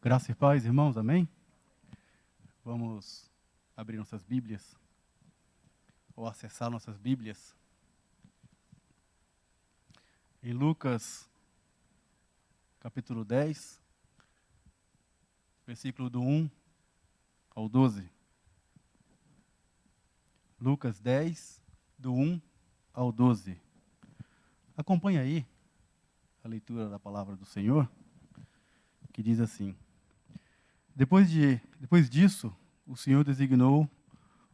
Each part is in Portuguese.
Graça e paz, irmãos, amém? Vamos abrir nossas Bíblias, ou acessar nossas Bíblias. Em Lucas, capítulo 10, versículo do 1 ao 12. Lucas 10, do 1 ao 12. Acompanhe aí a leitura da palavra do Senhor, que diz assim: Depois disso, o Senhor designou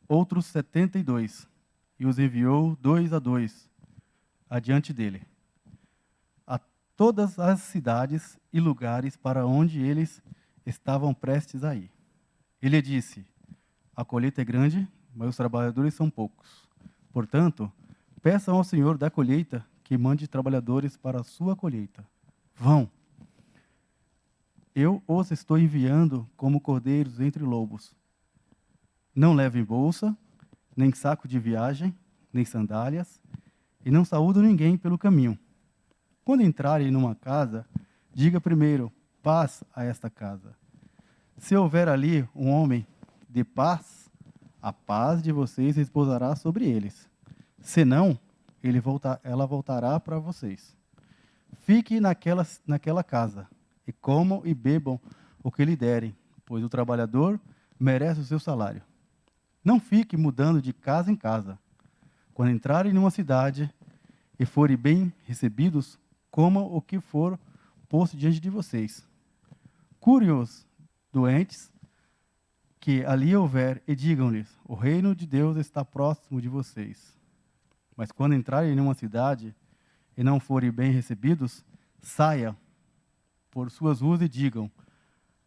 outros 72 e os enviou 2 a 2 adiante dele, a todas as cidades e lugares para onde eles estavam prestes a ir. Ele disse: A colheita é grande, mas os trabalhadores são poucos. Portanto, peçam ao Senhor da colheita que mande trabalhadores para a sua colheita. Vão. Eu os estou enviando como cordeiros entre lobos. Não levem bolsa, nem saco de viagem, nem sandálias, e não saúdem ninguém pelo caminho. Quando entrarem numa casa, diga primeiro, paz a esta casa. Se houver ali um homem de paz, a paz de vocês repousará sobre eles. Senão, ela voltará para vocês. Fique naquela casa, e comam e bebam o que lhe derem, pois o trabalhador merece o seu salário. Não fique mudando de casa em casa. Quando entrarem numa cidade e forem bem recebidos, comam o que for posto diante de vocês. Curem os doentes que ali houver e digam-lhes: o reino de Deus está próximo de vocês. Mas quando entrarem numa cidade e não forem bem recebidos, saia por suas ruas e digam: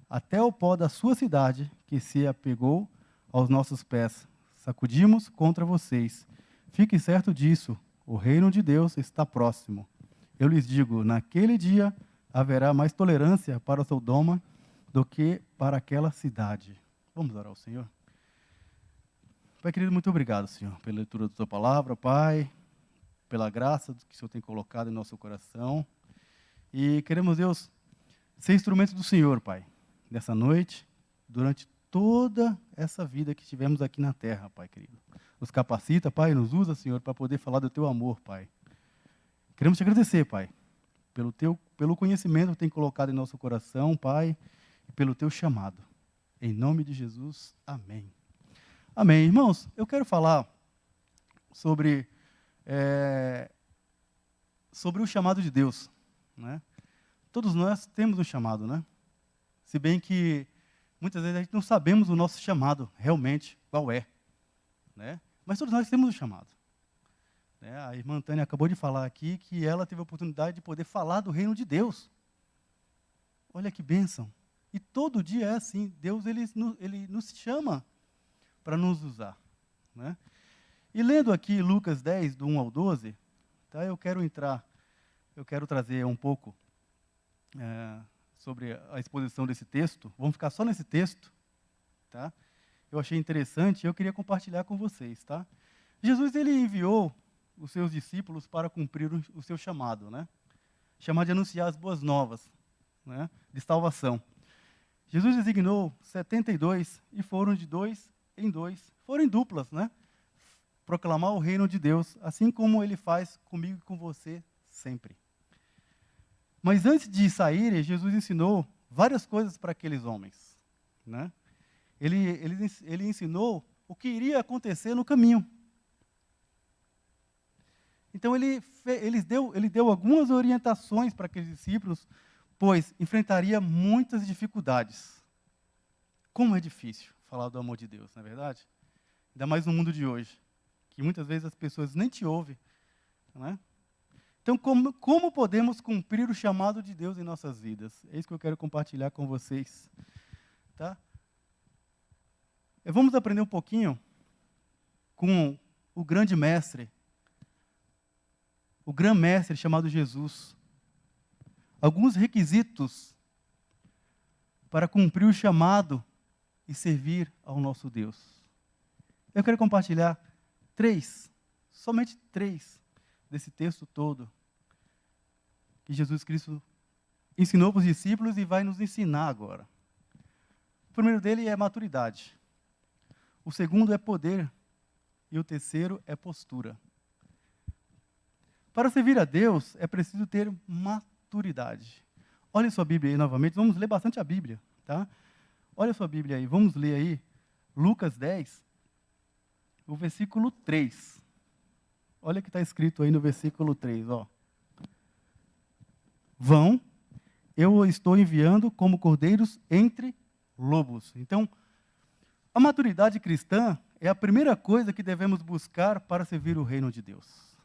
até o pó da sua cidade, que se apegou aos nossos pés, sacudimos contra vocês. Fique certo disso, o reino de Deus está próximo. Eu lhes digo, naquele dia haverá mais tolerância para Sodoma do que para aquela cidade. Vamos orar ao Senhor? Pai querido, muito obrigado, Senhor, pela leitura da tua palavra, Pai, pela graça que o Senhor tem colocado em nosso coração. E queremos, Deus, ser instrumento do Senhor, Pai, nessa noite, durante toda essa vida que tivemos aqui na terra, Pai querido. Nos capacita, Pai, nos usa, Senhor, para poder falar do Teu amor, Pai. Queremos te agradecer, Pai, pelo conhecimento que tem colocado em nosso coração, Pai, e pelo Teu chamado. Em nome de Jesus, amém. Amém. Irmãos, eu quero falar sobre o chamado de Deus, né? Todos nós temos um chamado, né? Se bem que muitas vezes a gente não sabemos o nosso chamado realmente, qual é, né? Mas todos nós temos um chamado. Né? A irmã Tânia acabou de falar aqui que ela teve a oportunidade de poder falar do reino de Deus. Olha que bênção. E todo dia é assim, Deus ele nos chama para nos usar, né? E lendo aqui Lucas 10, do 1 ao 12, tá? Eu quero trazer um pouco sobre a exposição desse texto. Vamos ficar só nesse texto, tá? Eu achei interessante e eu queria compartilhar com vocês, tá? Jesus ele enviou os seus discípulos para cumprir o seu chamado, né? Chamado de anunciar as boas novas, né? De salvação. Jesus designou 72 e foram de 2 em 2, foram em duplas, né? Proclamar o reino de Deus, assim como Ele faz comigo e com você sempre. Mas antes de saírem, Jesus ensinou várias coisas para aqueles homens, né? Ele ensinou o que iria acontecer no caminho. Então ele deu algumas orientações para aqueles discípulos, pois enfrentaria muitas dificuldades. Como é difícil falar do amor de Deus, não é verdade? Ainda mais no mundo de hoje, que muitas vezes as pessoas nem te ouvem, não é? Então, como podemos cumprir o chamado de Deus em nossas vidas? É isso que eu quero compartilhar com vocês, tá? Vamos aprender um pouquinho com o grande mestre, o grande mestre chamado Jesus. Alguns requisitos para cumprir o chamado e servir ao nosso Deus. Eu quero compartilhar somente três, desse texto todo, que Jesus Cristo ensinou para os discípulos e vai nos ensinar agora. primeiro dele é maturidade. O segundo é poder. E o terceiro é postura. Para servir a Deus, é preciso ter maturidade. Olha sua Bíblia aí novamente, vamos ler bastante a Bíblia, tá? Olha sua Bíblia aí, vamos ler aí Lucas 10, o versículo 3. Olha o que está escrito aí no versículo 3, ó. Vão, eu o estou enviando como cordeiros entre lobos. Então, a maturidade cristã é a primeira coisa que devemos buscar para servir o reino de Deus.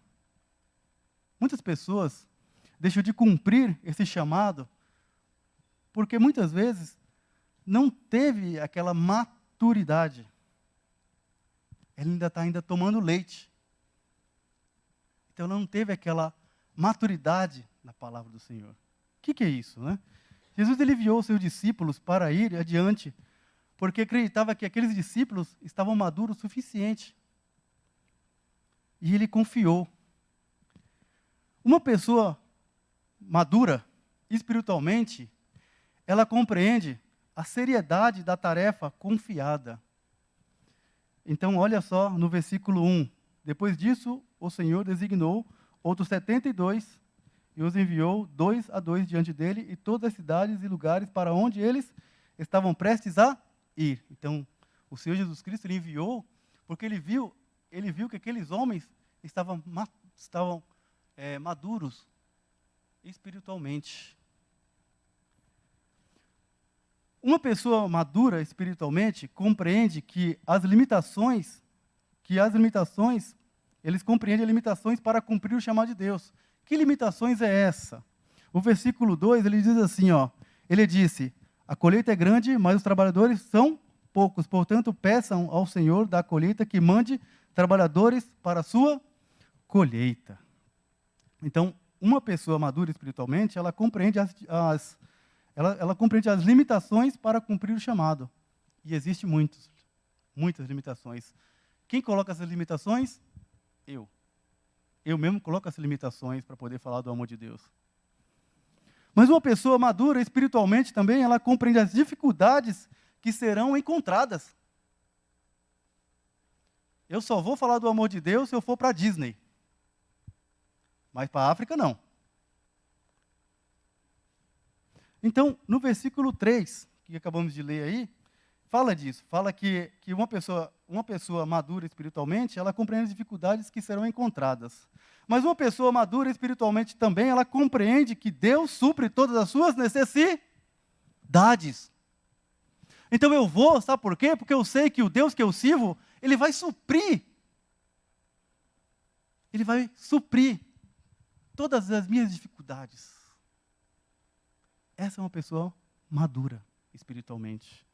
Muitas pessoas deixam de cumprir esse chamado porque muitas vezes não teve aquela maturidade. Ele ainda está tomando leite. Então não teve aquela maturidade na palavra do Senhor. O que é isso, né? Jesus ele enviou seus discípulos para ir adiante, porque acreditava que aqueles discípulos estavam maduros o suficiente. E ele confiou. Uma pessoa madura, espiritualmente, ela compreende a seriedade da tarefa confiada. Então, olha só no versículo 1. Depois disso, o Senhor designou outros 72 e os enviou 2 a 2 diante dele e todas as cidades e lugares para onde eles estavam prestes a ir. Então, o Senhor Jesus Cristo ele enviou porque ele viu que aqueles homens estavam maduros espiritualmente. Uma pessoa madura espiritualmente compreende que eles compreendem limitações para cumprir o chamado de Deus. Que limitações é essa? O versículo 2, ele diz assim, ó, ele disse, a colheita é grande, mas os trabalhadores são poucos, portanto, peçam ao Senhor da colheita que mande trabalhadores para a sua colheita. Então, uma pessoa madura espiritualmente, ela compreende ela compreende as limitações para cumprir o chamado. E existem muitas limitações. Quem coloca essas limitações? Eu. Eu mesmo coloco essas limitações para poder falar do amor de Deus. Mas uma pessoa madura espiritualmente também, ela compreende as dificuldades que serão encontradas. Eu só vou falar do amor de Deus se eu for para a Disney. Mas para a África, não. Então, no versículo 3, que acabamos de ler aí, fala disso. Fala que uma pessoa madura espiritualmente, ela compreende as dificuldades que serão encontradas. Mas uma pessoa madura espiritualmente também, ela compreende que Deus supre todas as suas necessidades. Então eu vou, sabe por quê? Porque eu sei que o Deus que eu sirvo, Ele vai suprir. Ele vai suprir todas as minhas dificuldades. Essa é uma pessoa madura espiritualmente.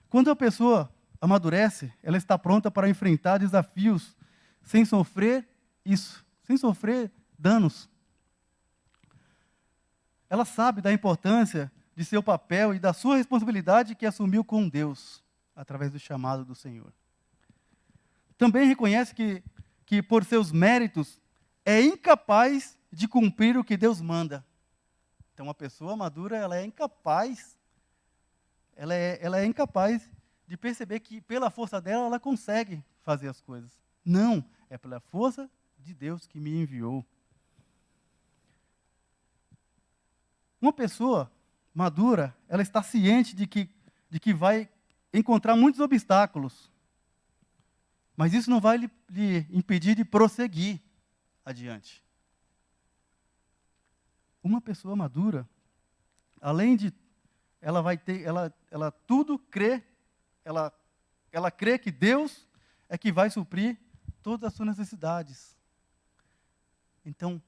Quando a pessoa amadurece, ela está pronta para enfrentar desafios sem sofrer danos. Ela sabe da importância de seu papel e da sua responsabilidade que assumiu com Deus, através do chamado do Senhor. Também reconhece que por seus méritos, é incapaz de cumprir o que Deus manda. Então, uma pessoa madura, ela é incapaz de perceber que pela força dela, ela consegue fazer as coisas. Não, é pela força de Deus que me enviou. Uma pessoa madura, ela está ciente de que vai encontrar muitos obstáculos, mas isso não vai lhe impedir de prosseguir adiante. Uma pessoa madura, além de ela crê que Deus é que vai suprir todas as suas necessidades. Então,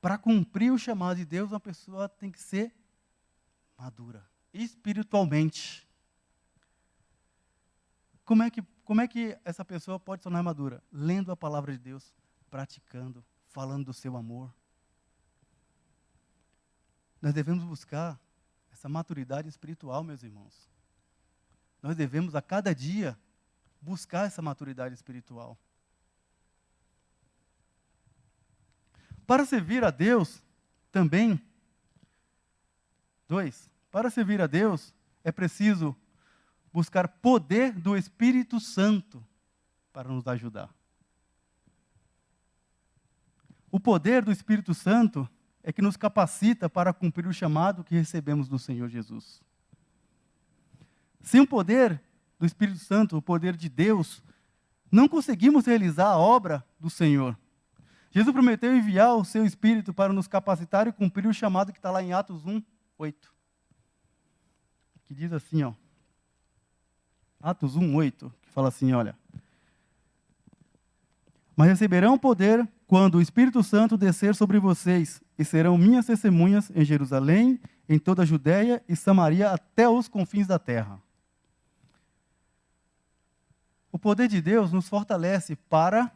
para cumprir o chamado de Deus, uma pessoa tem que ser madura, espiritualmente. Como é que essa pessoa pode se tornar madura? Lendo a palavra de Deus, praticando, falando do seu amor. Nós devemos buscar essa maturidade espiritual, meus irmãos. Nós devemos, a cada dia, buscar essa maturidade espiritual. Para servir a Deus, também, para servir a Deus, é preciso buscar poder do Espírito Santo para nos ajudar. O poder do Espírito Santo é que nos capacita para cumprir o chamado que recebemos do Senhor Jesus. Sem o poder do Espírito Santo, o poder de Deus, não conseguimos realizar a obra do Senhor. Jesus prometeu enviar o seu Espírito para nos capacitar e cumprir o chamado que está lá em Atos 1:8. Que diz assim, ó. Atos 1:8, que fala assim, olha. Mas receberão poder quando o Espírito Santo descer sobre vocês, e serão minhas testemunhas em Jerusalém, em toda a Judéia e Samaria, até os confins da terra. O poder de Deus nos fortalece para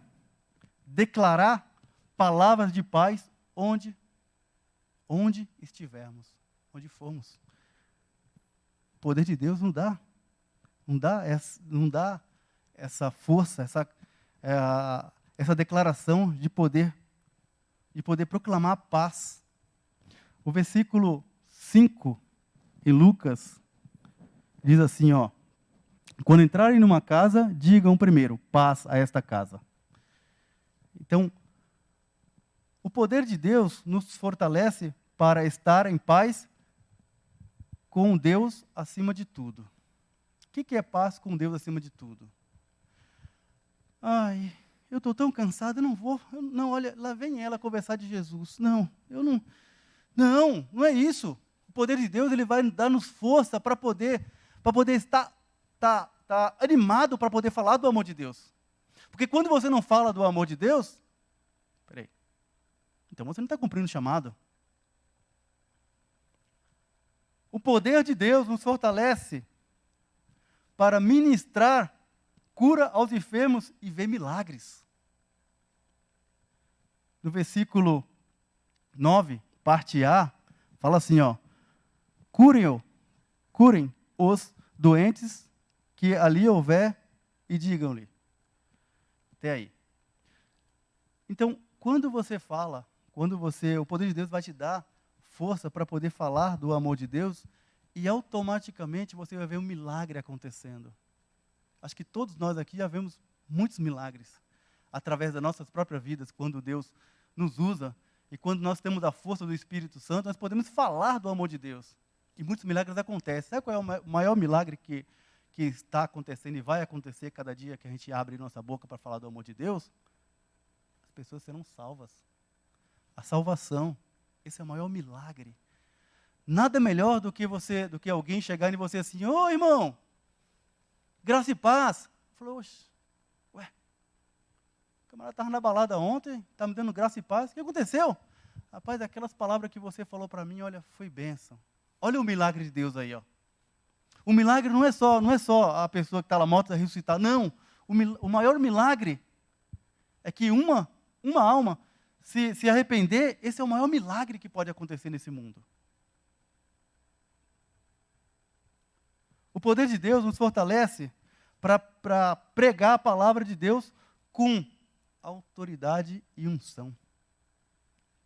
declarar palavras de paz onde estivermos, onde formos. O poder de Deus não dá essa força, essa declaração de poder proclamar paz. O versículo 5 em Lucas diz assim, ó: quando entrarem numa casa, digam primeiro, paz a esta casa. Então, o poder de Deus nos fortalece para estar em paz com Deus acima de tudo. O que é paz com Deus acima de tudo? Ai, eu estou tão cansado, eu não vou. Olha, lá vem ela conversar de Jesus. Não é isso. O poder de Deus, ele vai dar-nos força para poder estar animado para poder falar do amor de Deus. Porque quando você não fala do amor de Deus, então você não está cumprindo o chamado. O poder de Deus nos fortalece para ministrar cura aos enfermos e ver milagres. No versículo 9, parte A, fala assim, ó: curem os doentes que ali houver e digam-lhe. Até aí. Então, quando você fala, o poder de Deus vai te dar força para poder falar do amor de Deus, e automaticamente você vai ver um milagre acontecendo. Acho que todos nós aqui já vemos muitos milagres através das nossas próprias vidas, quando Deus nos usa e quando nós temos a força do Espírito Santo, nós podemos falar do amor de Deus. E muitos milagres acontecem. Sabe qual é o maior milagre que está acontecendo e vai acontecer cada dia que a gente abre nossa boca para falar do amor de Deus? As pessoas serão salvas. A salvação, esse é o maior milagre. Nada melhor do que alguém chegar em você assim: ô irmão, graça e paz. Falou, oxe, o camarada estava na balada ontem, está me dando graça e paz. O que aconteceu? Rapaz, aquelas palavras que você falou para mim, olha, foi bênção. Olha o milagre de Deus aí, ó. O milagre não é só a pessoa que está lá morta ressuscitar. Não, o maior milagre é que uma alma se arrepender. Esse é o maior milagre que pode acontecer nesse mundo. O poder de Deus nos fortalece para pregar a palavra de Deus com autoridade e unção.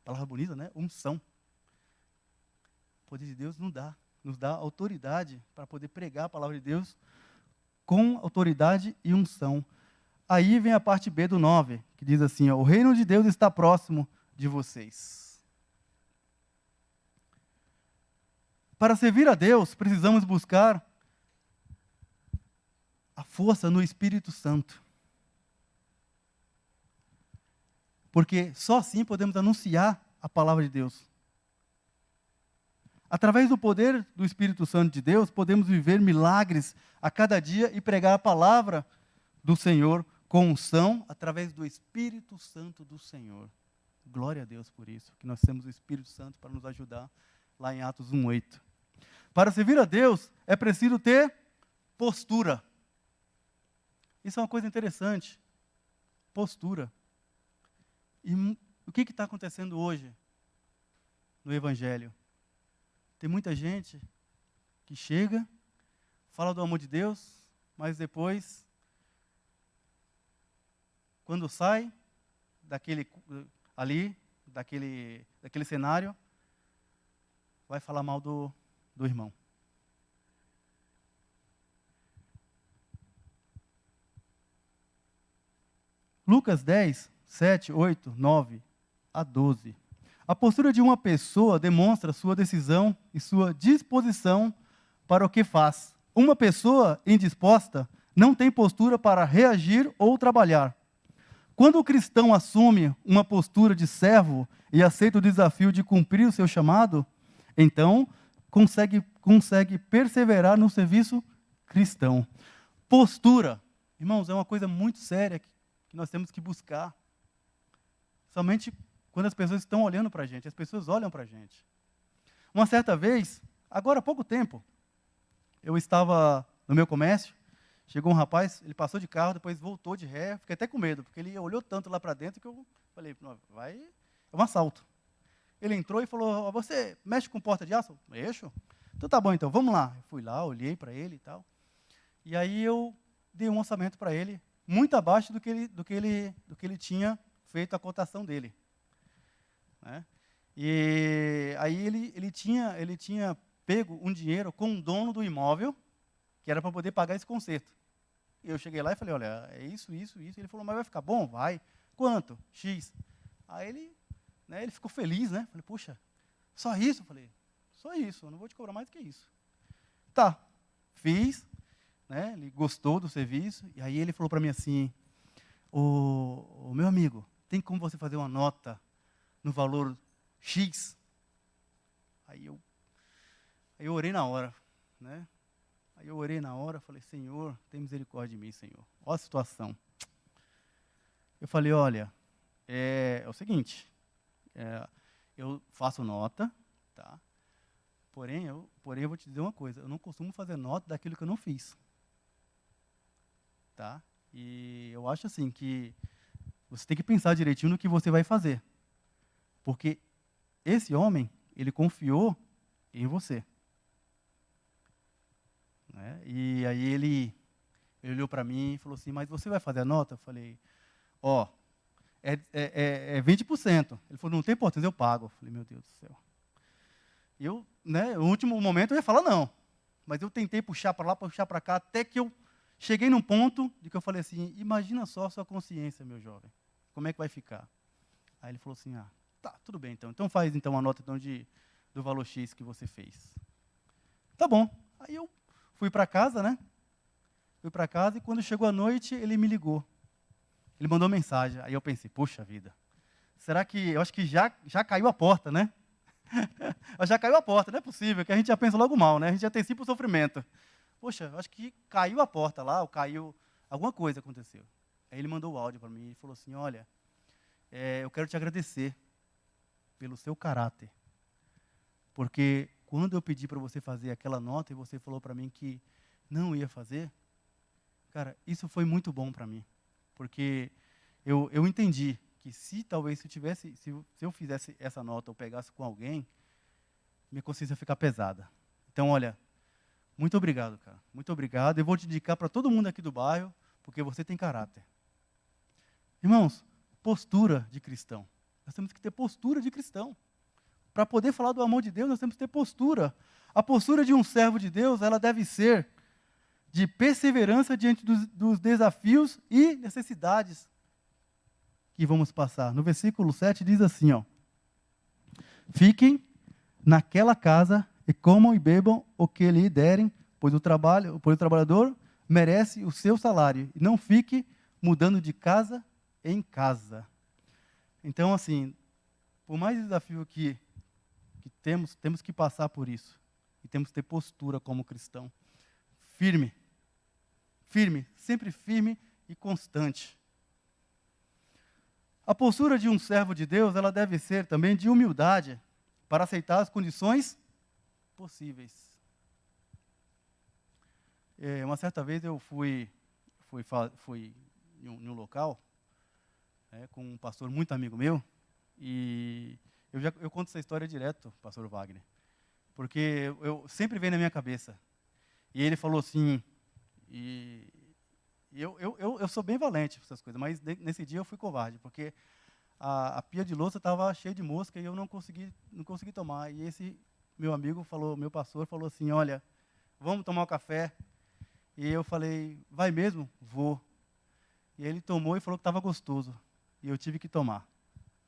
Palavra bonita, né? Unção. O poder de Deus nos dá autoridade para poder pregar a palavra de Deus com autoridade e unção. Aí vem a parte B do 9, que diz assim, ó: o reino de Deus está próximo de vocês. Para servir a Deus, precisamos buscar a força no Espírito Santo. Porque só assim podemos anunciar a palavra de Deus. Através do poder do Espírito Santo de Deus, podemos viver milagres a cada dia e pregar a palavra do Senhor com unção através do Espírito Santo do Senhor. Glória a Deus por isso, que nós temos o Espírito Santo para nos ajudar lá em Atos 1:8. Para servir a Deus, é preciso ter postura. Isso é uma coisa interessante. Postura. E o que está acontecendo hoje no Evangelho? Tem muita gente que chega, fala do amor de Deus, mas depois, quando sai daquele cenário, vai falar mal do irmão. Lucas 10, 7, 8, 9 a 12. A postura de uma pessoa demonstra sua decisão e sua disposição para o que faz. Uma pessoa indisposta não tem postura para reagir ou trabalhar. Quando o cristão assume uma postura de servo e aceita o desafio de cumprir o seu chamado, então consegue perseverar no serviço cristão. Postura, irmãos, é uma coisa muito séria que nós temos que buscar. Somente quando as pessoas estão olhando para a gente, as pessoas olham para a gente. Uma certa vez, agora há pouco tempo, eu estava no meu comércio, chegou um rapaz, ele passou de carro, depois voltou de ré, fiquei até com medo, porque ele olhou tanto lá para dentro que eu falei, é um assalto. Ele entrou e falou, você mexe com porta de aço? Mexo. Então tá bom, então, vamos lá. Eu fui lá, olhei para ele e tal, e aí eu dei um orçamento para ele, muito abaixo do que ele tinha feito a cotação dele. Né? E aí ele tinha pego um dinheiro com o dono do imóvel, que era para poder pagar esse conserto. E eu cheguei lá e falei, olha, é isso. Ele falou, mas vai ficar bom? Vai. Quanto? X. Aí ele ficou feliz, né? Falei, puxa, só isso? Eu falei, só isso, eu não vou te cobrar mais do que isso. Tá, fiz, né? Ele gostou do serviço, e aí ele falou para mim assim, o meu amigo, tem como você fazer uma nota no valor X? Aí eu orei na hora, né? Aí eu orei na hora, falei, Senhor, tem misericórdia de mim, Senhor. Olha a situação. Eu falei, olha, é o seguinte, eu faço nota, tá? Porém, eu vou te dizer uma coisa, eu não costumo fazer nota daquilo que eu não fiz. Tá? E eu acho assim que você tem que pensar direitinho no que você vai fazer. Porque esse homem, ele confiou em você. Né? E aí ele olhou para mim e falou assim, mas você vai fazer a nota? Eu falei, é 20%. Ele falou, não tem importância, eu pago. Eu falei, meu Deus do céu. E eu, né, no último momento eu ia falar não. Mas eu tentei puxar para lá, puxar para cá, até que eu cheguei num ponto de que eu falei assim, imagina só a sua consciência, meu jovem. Como é que vai ficar? Aí ele falou assim, tá, tudo bem então. Então faz então a nota então, do valor X que você fez. Tá bom. Aí eu fui para casa, né? Fui para casa e quando chegou a noite, ele me ligou. Ele mandou mensagem. Aí eu pensei, poxa vida, será que, eu acho que já caiu a porta, né? Já caiu a porta, não é possível, que a gente já pensa logo mal, né? A gente já antecipa o sofrimento. Poxa, eu acho que caiu a porta lá, ou caiu, alguma coisa aconteceu. Aí ele mandou o áudio para mim e falou assim, olha, eu quero te agradecer pelo seu caráter. Porque quando eu pedi para você fazer aquela nota e você falou para mim que não ia fazer, cara, isso foi muito bom para mim. Porque eu entendi que se eu fizesse essa nota ou pegasse com alguém, minha consciência ia ficar pesada. Então, olha, muito obrigado, cara. Muito obrigado. Eu vou te indicar para todo mundo aqui do bairro, porque você tem caráter. Irmãos, postura de cristão. Nós temos que ter postura de cristão. Para poder falar do amor de Deus, nós temos que ter postura. A postura de um servo de Deus, ela deve ser de perseverança diante dos desafios e necessidades que vamos passar. No versículo 7 diz assim, fiquem naquela casa e comam e bebam o que lhe derem, pois o trabalhador merece o seu salário. E não fique mudando de casa em casa. Então, assim, por mais desafio que temos que passar por isso. E temos que ter postura como cristão. Firme, sempre firme e constante. A postura de um servo de Deus, ela deve ser também de humildade para aceitar as condições possíveis. Uma certa vez eu fui em um local com um pastor muito amigo meu e eu conto essa história direto, pastor Wagner, porque eu sempre vem na minha cabeça. E ele falou assim, e eu sou bem valente para essas coisas, mas nesse dia eu fui covarde, porque a pia de louça estava cheia de mosca e eu não consegui tomar. E esse meu amigo meu pastor falou assim, olha, vamos tomar um café. E eu falei, vai mesmo? Vou. E aí ele tomou e falou que estava gostoso. E eu tive que tomar.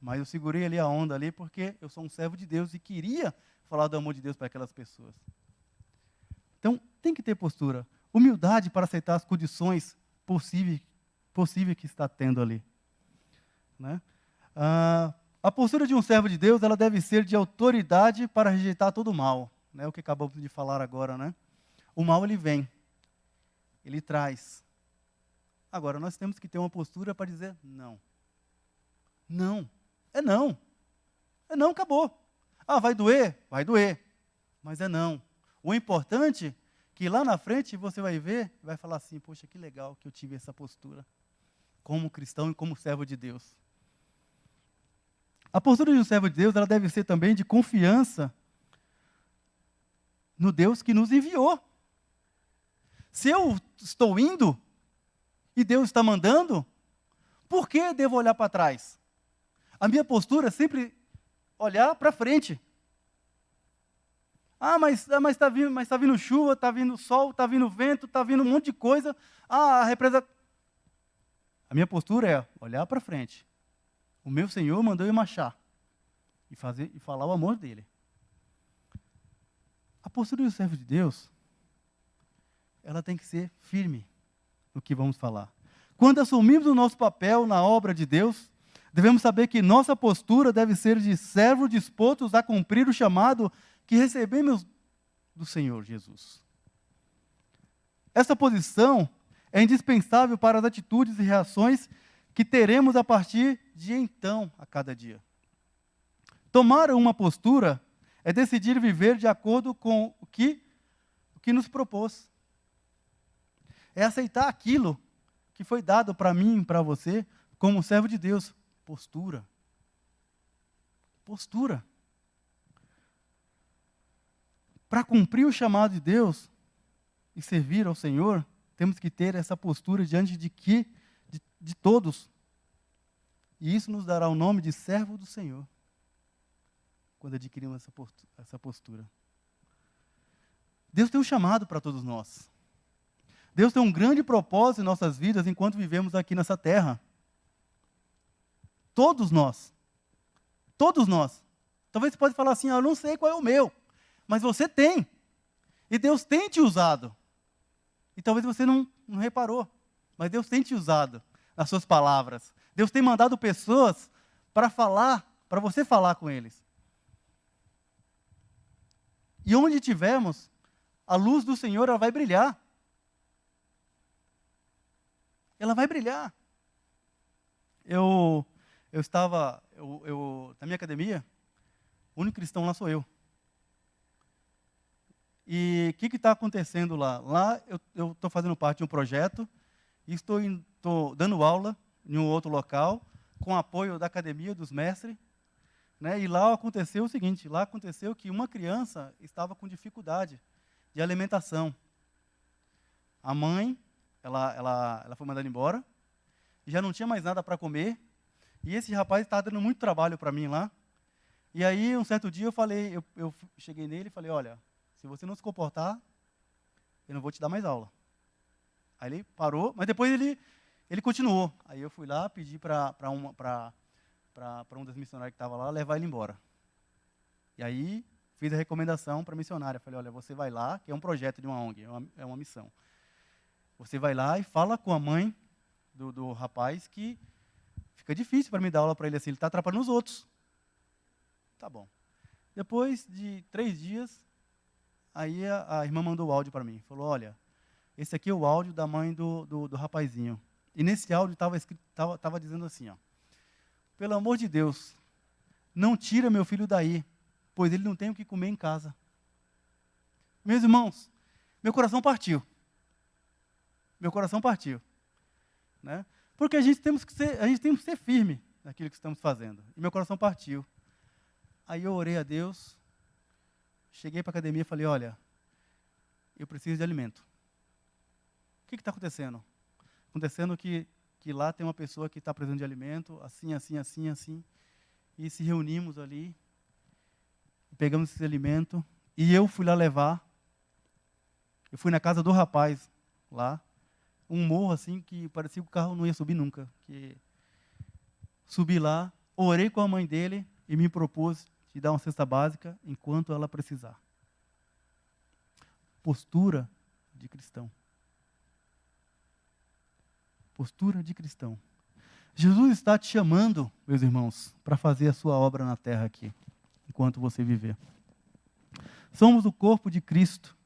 Mas eu segurei ali a onda ali porque eu sou um servo de Deus e queria falar do amor de Deus para aquelas pessoas. Então, tem que ter postura. Humildade para aceitar as condições possíveis que está tendo ali. Né? A postura de um servo de Deus, ela deve ser de autoridade para rejeitar todo o mal. Né? O que acabamos de falar agora. Né? O mal, ele vem. Ele traz. Agora, nós temos que ter uma postura para dizer não. Não. É não. É não, acabou. Ah, vai doer? Vai doer. Mas é não. O importante é que lá na frente você vai ver, vai falar assim, poxa, que legal que eu tive essa postura. Como cristão e como servo de Deus. A postura de um servo de Deus, ela deve ser também de confiança no Deus que nos enviou. Se eu estou indo e Deus está mandando, por que devo olhar para trás? A minha postura é sempre olhar para frente. Mas está vindo chuva, está vindo sol, está vindo vento, está vindo um monte de coisa. A represa... A minha postura é olhar para frente. O meu Senhor mandou eu marchar e falar o amor dele. A postura do servo de Deus, ela tem que ser firme no que vamos falar. Quando assumimos o nosso papel na obra de Deus, devemos saber que nossa postura deve ser de servo dispostos a cumprir o chamado que recebemos do Senhor Jesus. Essa posição é indispensável para as atitudes e reações que teremos a partir de então, a cada dia. Tomar uma postura é decidir viver de acordo com o que nos propôs. É aceitar aquilo que foi dado para mim e para você como servo de Deus. Postura. Postura. Para cumprir o chamado de Deus e servir ao Senhor, temos que ter essa postura diante de todos. E isso nos dará o nome de servo do Senhor, quando adquirimos essa postura. Deus tem um chamado para todos nós. Deus tem um grande propósito em nossas vidas enquanto vivemos aqui nessa terra. Todos nós. Todos nós. Talvez você pode falar assim, eu não sei qual é o meu. Mas você tem. E Deus tem te usado. E talvez você não reparou. Mas Deus tem te usado nas suas palavras. Deus tem mandado pessoas para falar, para você falar com eles. E onde tivermos, a luz do Senhor ela vai brilhar. Ela vai brilhar. Eu estava, na minha academia, o único cristão lá sou eu. E o que está acontecendo lá? Lá eu estou fazendo parte de um projeto e estou dando aula em um outro local, com apoio da academia, dos mestres. Né? E lá aconteceu o seguinte, lá aconteceu que uma criança estava com dificuldade de alimentação. A mãe, ela foi mandada embora, e já não tinha mais nada para comer, e esse rapaz estava dando muito trabalho para mim lá. E aí, um certo dia, eu cheguei nele e falei, olha, se você não se comportar, eu não vou te dar mais aula. Aí ele parou, mas depois ele continuou. Aí eu fui lá, pedi para um das missionárias que estava lá, levar ele embora. E aí, fiz a recomendação para a missionária. Falei, olha, você vai lá, que é um projeto de uma ONG, é uma missão. Você vai lá e fala com a mãe do rapaz que fica difícil para me dar aula para ele assim, ele está atrapalhando os outros. Tá bom. Depois de 3 dias, aí a irmã mandou o áudio para mim. Falou, olha, esse aqui é o áudio da mãe do rapazinho. E nesse áudio estava dizendo assim, ó, pelo amor de Deus, não tira meu filho daí, pois ele não tem o que comer em casa. Meus irmãos, meu coração partiu. Meu coração partiu. Né? Porque a gente tem que ser firme naquilo que estamos fazendo. E meu coração partiu. Aí eu orei a Deus, cheguei para a academia e falei, olha, eu preciso de alimento. O que está acontecendo? Acontecendo que lá tem uma pessoa que está precisando de alimento, assim, assim, assim, assim. E se reunimos ali, pegamos esse alimento, e eu fui lá levar. Eu fui na casa do rapaz lá, um morro assim que parecia que o carro não ia subir nunca. Subi lá, orei com a mãe dele e me propus de dar uma cesta básica enquanto ela precisar. Postura de cristão. Postura de cristão. Jesus está te chamando, meus irmãos, para fazer a sua obra na terra aqui, enquanto você viver. Somos o corpo de Cristo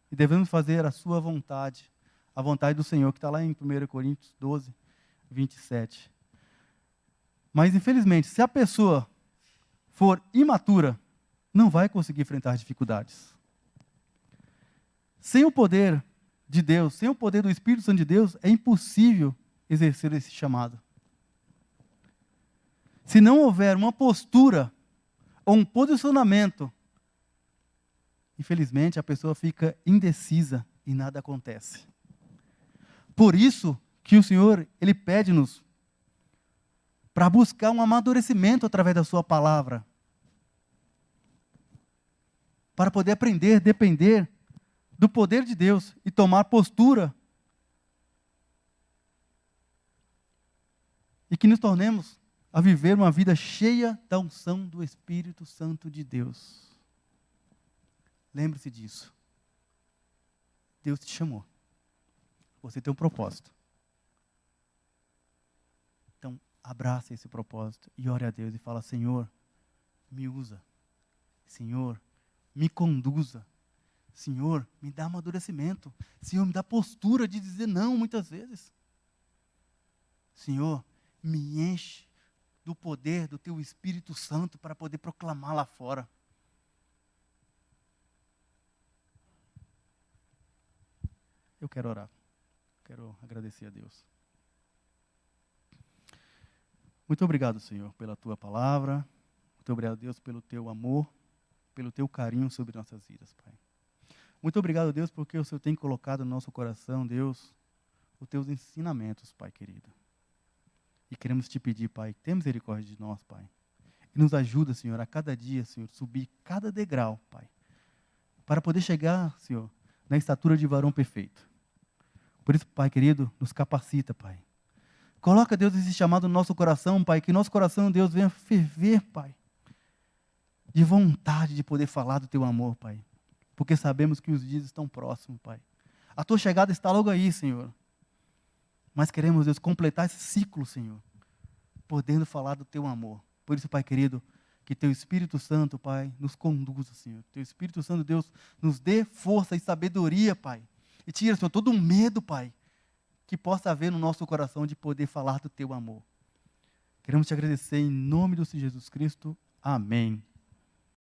e devemos fazer a sua vontade, a vontade do Senhor, que está lá em 1 Coríntios 12, 27. Mas, infelizmente, se a pessoa for imatura, não vai conseguir enfrentar dificuldades. Sem o poder de Deus, sem o poder do Espírito Santo de Deus, é impossível exercer esse chamado. Se não houver uma postura ou um posicionamento, infelizmente a pessoa fica indecisa e nada acontece. Por isso que o Senhor, Ele pede-nos para buscar um amadurecimento através da sua palavra, para poder aprender, depender do poder de Deus e tomar postura, e que nos tornemos a viver uma vida cheia da unção do Espírito Santo de Deus. Lembre-se disso. Deus te chamou. Você tem um propósito. Então, abraça esse propósito e ore a Deus e fala: Senhor, me usa. Senhor, me conduza. Senhor, me dá amadurecimento. Senhor, me dá postura de dizer não muitas vezes. Senhor, me enche do poder do Teu Espírito Santo para poder proclamar lá fora. Eu quero orar. Quero agradecer a Deus. Muito obrigado, Senhor, pela Tua palavra. Muito obrigado, Deus, pelo Teu amor, pelo Teu carinho sobre nossas vidas, Pai. Muito obrigado, Deus, porque o Senhor tem colocado no nosso coração, Deus, os Teus ensinamentos, Pai querido. E queremos Te pedir, Pai, tenha misericórdia de nós, Pai. E nos ajuda, Senhor, a cada dia, Senhor, subir cada degrau, Pai, para poder chegar, Senhor, na estatura de varão perfeito. Por isso, Pai querido, nos capacita, Pai. Coloca, Deus, esse chamado no nosso coração, Pai, que nosso coração, Deus, venha ferver, Pai, de vontade de poder falar do Teu amor, Pai. Porque sabemos que os dias estão próximos, Pai. A Tua chegada está logo aí, Senhor. Mas queremos, Deus, completar esse ciclo, Senhor, podendo falar do Teu amor. Por isso, Pai querido, que Teu Espírito Santo, Pai, nos conduza, Senhor. Teu Espírito Santo, Deus, nos dê força e sabedoria, Pai. E tira, Senhor, todo um medo, Pai, que possa haver no nosso coração de poder falar do Teu amor. Queremos Te agradecer em nome do Senhor Jesus Cristo. Amém.